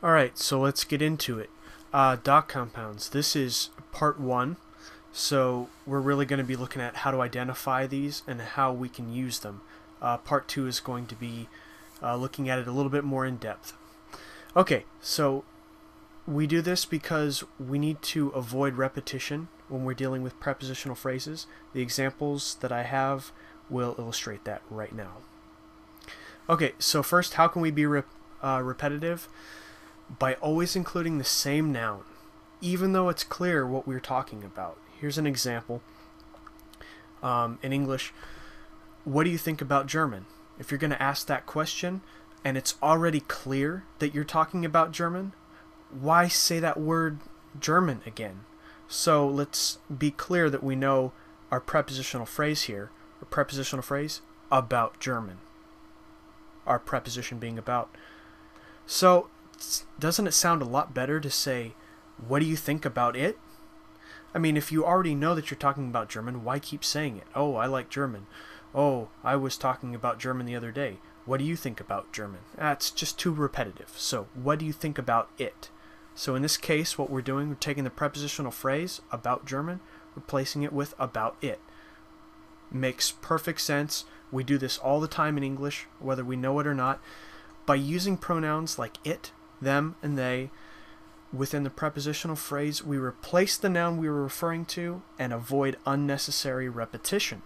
Alright, so let's get into it. Dot compounds. This is part 1, so we're really going to be looking at how to identify these and how we can use them. Part 2 is going to be looking at it a little bit more in depth. Okay, so we do this because we need to avoid repetition when we're dealing with prepositional phrases. The examples that I have will illustrate that right now. Okay, so first, how can we be repetitive? By always including the same noun, even though it's clear what we're talking about. Here's an example. In English, what do you think about German? If you're going to ask that question and it's already clear that you're talking about German, why say that word German again? So let's be clear that we know our prepositional phrase here, a prepositional phrase about German. Our preposition being about. So doesn't it sound a lot better to say, what do you think about it? I mean, if you already know that you're talking about German, why keep saying it? Oh, I like German. Oh, I was talking about German the other day. What do you think about German? That's just too repetitive. So, what do you think about it? So in this case, what we're doing, we're taking the prepositional phrase about German, replacing it with about it. Makes perfect sense. We do this all the time in English, whether we know it or not. By using pronouns like it, them, and they within the prepositional phrase, we replace the noun we were referring to and avoid unnecessary repetition.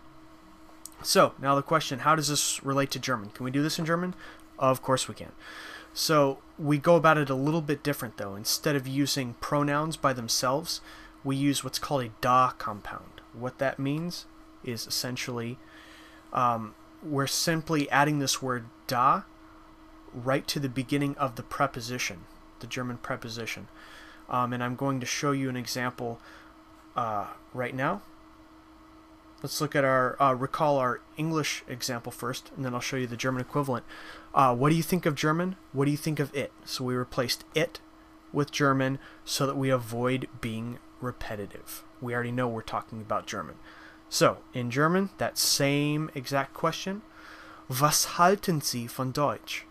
So, now the question, how does this relate to German? Can we do this in German? Of course we can. So, we go about it a little bit different though. Instead of using pronouns by themselves, we use what's called a da compound. What that means is essentially we're simply adding this word da right to the beginning of the preposition, the German preposition. And I'm going to show you an example right now. Let's look at our, recall our English example first, and then I'll show you the German equivalent. What do you think of German? What do you think of it? So we replaced it with German so that we avoid being repetitive. We already know we're talking about German. So, in German, that same exact question. Was halten Sie von Deutsch?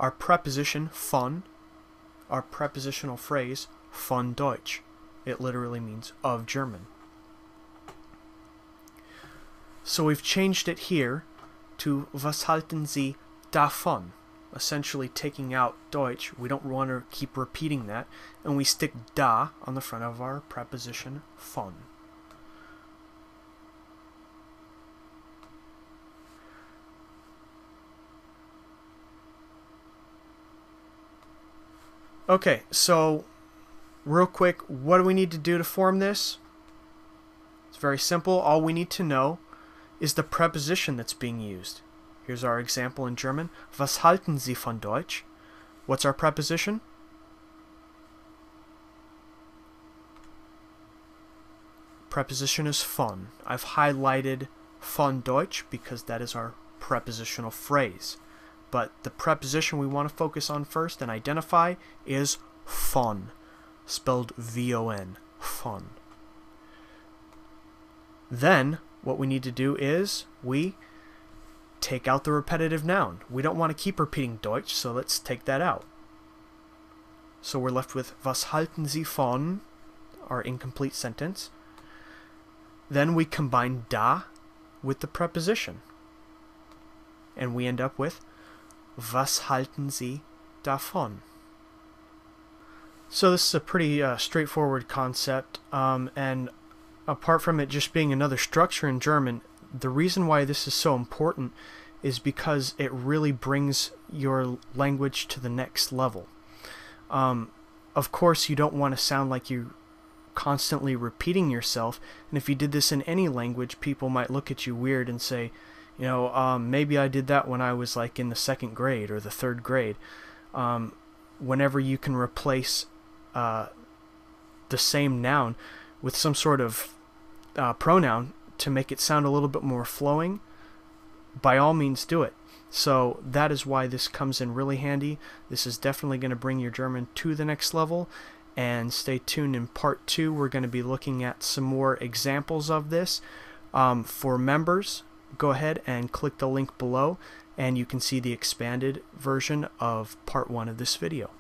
Our preposition von, our prepositional phrase von Deutsch. It literally means of German. So we've changed it here to was halten Sie davon, essentially taking out Deutsch. We don't want to keep repeating that, and we stick da on the front of our preposition von. Okay, so real quick, what do we need to do to form this? It's very simple. All we need to know is the preposition that's being used. Here's our example in German. Was halten Sie von Deutsch? What's our preposition? Preposition is von. I've highlighted von Deutsch because that is our prepositional phrase. But the preposition we want to focus on first and identify is von, spelled V-O-N, von. Then, what we need to do is we take out the repetitive noun. We don't want to keep repeating Deutsch, so let's take that out. So we're left with was halten Sie von, our incomplete sentence. Then we combine da with the preposition. And we end up with was halten Sie davon? So this is a pretty straightforward concept, and apart from it just being another structure in German, the reason why this is so important is because it really brings your language to the next level. Of course, you don't want to sound like you're constantly repeating yourself, and if you did this in any language, people might look at you weird and say, you know, maybe I did that when I was like in the 2nd grade or the 3rd grade. Whenever you can replace the same noun with some sort of pronoun to make it sound a little bit more flowing, by all means do it. So that is why this comes in really handy. This is definitely going to bring your German to the next level. And stay tuned. In part 2, we're going to be looking at some more examples of this. For members, go ahead and click the link below and you can see the expanded version of part 1 of this video.